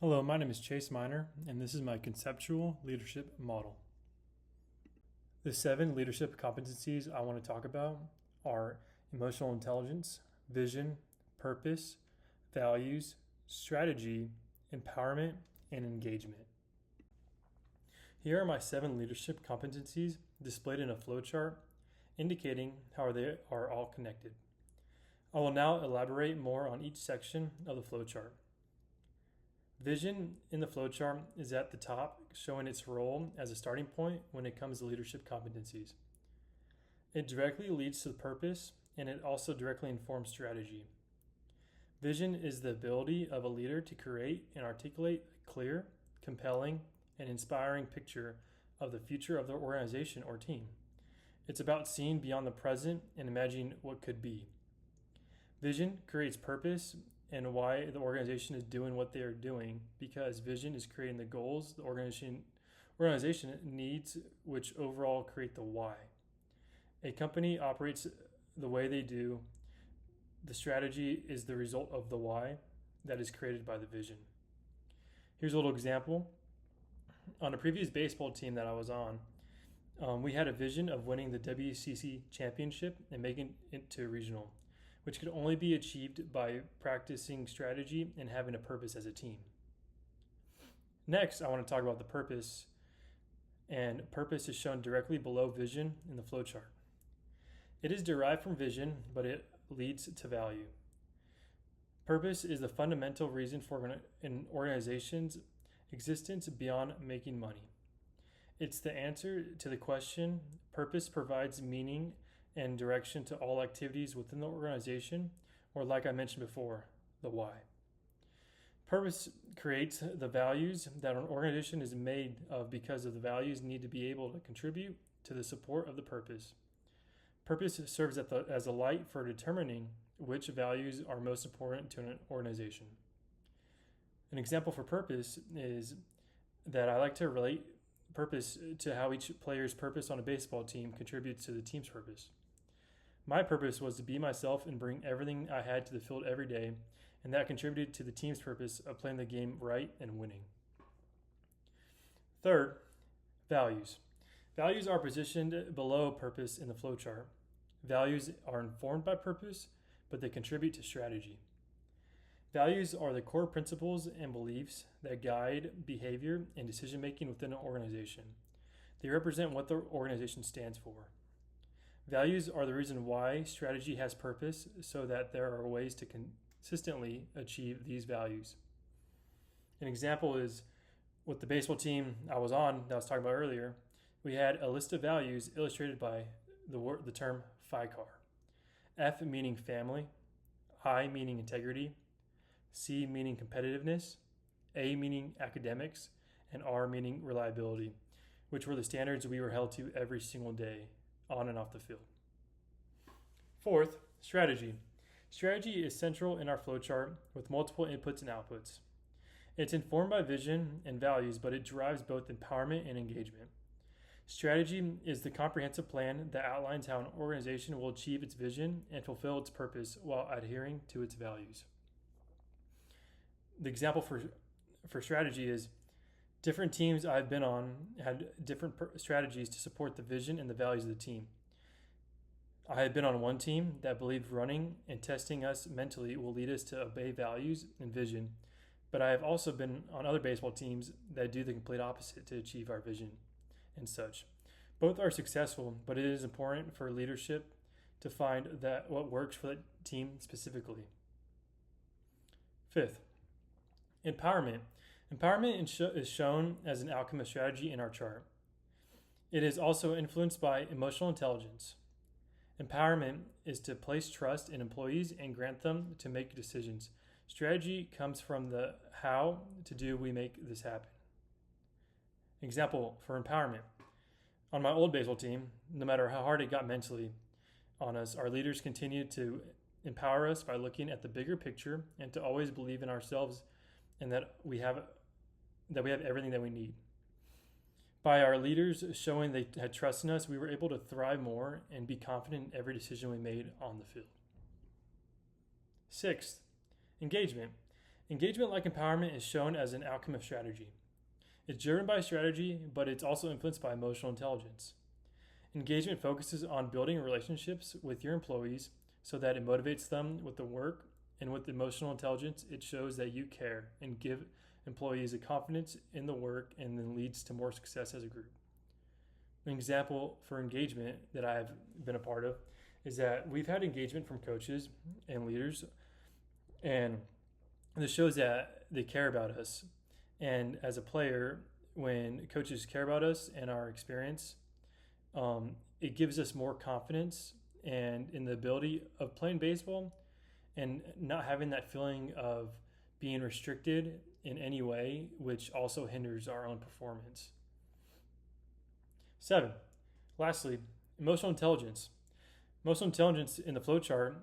Hello, my name is Chase Miner, and this is my conceptual leadership model. The 7 leadership competencies I want to talk about are emotional intelligence, vision, purpose, values, strategy, empowerment, and engagement. Here are my 7 leadership competencies displayed in a flowchart indicating how they are all connected. I will now elaborate more on each section of the flowchart. Vision in the flowchart is at the top, showing its role as a starting point when it comes to leadership competencies. It directly leads to the purpose, and it also directly informs strategy. Vision is the ability of a leader to create and articulate a clear, compelling, and inspiring picture of the future of their organization or team. It's about seeing beyond the present and imagining what could be. Vision creates purpose and why the organization is doing what they are doing, because vision is creating the goals the organization needs, which overall create the why. A company operates the way they do. The strategy is the result of the why that is created by the vision. Here's a little example. On a previous baseball team that I was on, we had a vision of winning the WCC championship and making it to regional, which could only be achieved by practicing strategy and having a purpose as a team. Next, I want to talk about the purpose, and purpose is shown directly below vision in the flowchart. It is derived from vision, but it leads to value. Purpose is the fundamental reason for an organization's existence beyond making money. It's the answer to the question. Purpose provides meaning and direction to all activities within the organization, or like I mentioned before, the why. Purpose creates the values that an organization is made of, because of the values need to be able to contribute to the support of the purpose. Purpose serves as a light for determining which values are most important to an organization. An example for purpose is that I like to relate purpose to how each player's purpose on a baseball team contributes to the team's purpose. My purpose was to be myself and bring everything I had to the field every day, and that contributed to the team's purpose of playing the game right and winning. Third, values. Values are positioned below purpose in the flowchart. Values are informed by purpose, but they contribute to strategy. Values are the core principles and beliefs that guide behavior and decision making within an organization. They represent what the organization stands for. Values are the reason why strategy has purpose, so that there are ways to consistently achieve these values. An example is with the baseball team I was on that I was talking about earlier. We had a list of values illustrated by the term FICAR. F meaning family, I meaning integrity, C meaning competitiveness, A meaning academics, and R meaning reliability, which were the standards we were held to every single day, on and off the field. Fourth, strategy. Strategy is central in our flowchart with multiple inputs and outputs. It's informed by vision and values, but it drives both empowerment and engagement. Strategy is the comprehensive plan that outlines how an organization will achieve its vision and fulfill its purpose while adhering to its values. The example for strategy is different teams I've been on had different strategies to support the vision and the values of the team. I had been on one team that believed running and testing us mentally will lead us to obey values and vision, but I have also been on other baseball teams that do the complete opposite to achieve our vision and such. Both are successful, but it is important for leadership to find that what works for that team specifically. Fifth, empowerment. Empowerment is shown as an outcome of strategy in our chart. It is also influenced by emotional intelligence. Empowerment is to place trust in employees and grant them to make decisions. Strategy comes from the how to do we make this happen. Example for empowerment. On my old baseball team, no matter how hard it got mentally on us, our leaders continued to empower us by looking at the bigger picture and to always believe in ourselves and that we have everything that we need. By our leaders showing they had trust in us, we were able to thrive more and be confident in every decision we made on the field. Sixth, engagement. Engagement like empowerment is shown as an outcome of strategy. It's driven by strategy, but it's also influenced by emotional intelligence. Engagement focuses on building relationships with your employees so that it motivates them with the work, and with emotional intelligence, it shows that you care and give employees a confidence in the work and then leads to more success as a group. An example for engagement that I've been a part of is that we've had engagement from coaches and leaders, and this shows that they care about us. And as a player, when coaches care about us and our experience, it gives us more confidence and in the ability of playing baseball and not having that feeling of being restricted in any way, which also hinders our own performance. 7. Lastly, emotional intelligence. Emotional intelligence in the flowchart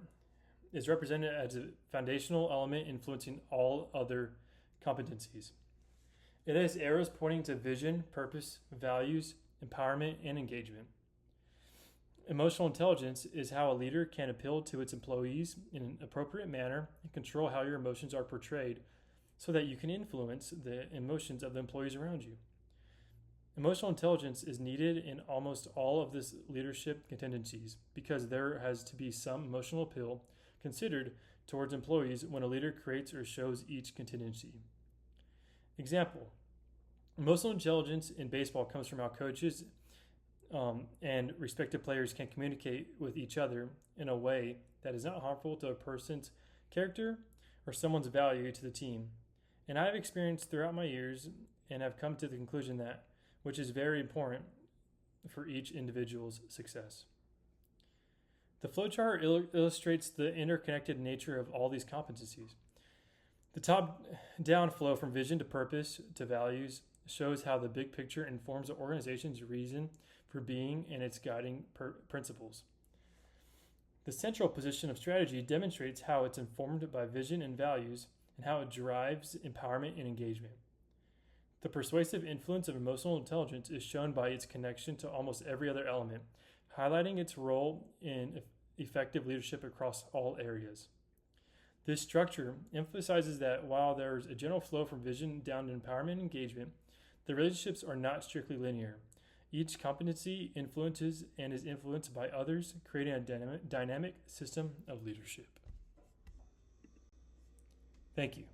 is represented as a foundational element influencing all other competencies. It has arrows pointing to vision, purpose, values, empowerment, and engagement. Emotional intelligence is how a leader can appeal to its employees in an appropriate manner and control how your emotions are portrayed so that you can influence the emotions of the employees around you. Emotional intelligence is needed in almost all of this leadership contingencies because there has to be some emotional appeal considered towards employees when a leader creates or shows each contingency. Example, emotional intelligence in baseball comes from how coaches and respective players can communicate with each other in a way that is not harmful to a person's character or someone's value to the team. And I've experienced throughout my years and have come to the conclusion that, which is very important for each individual's success. The flowchart illustrates the interconnected nature of all these competencies. The top-down flow from vision to purpose to values shows how the big picture informs the organization's reason for being and its guiding principles. The central position of strategy demonstrates how it's informed by vision and values and how it drives empowerment and engagement. The persuasive influence of emotional intelligence is shown by its connection to almost every other element, highlighting its role in effective leadership across all areas. This structure emphasizes that while there's a general flow from vision down to empowerment and engagement, the relationships are not strictly linear. Each competency influences and is influenced by others, creating a dynamic system of leadership. Thank you.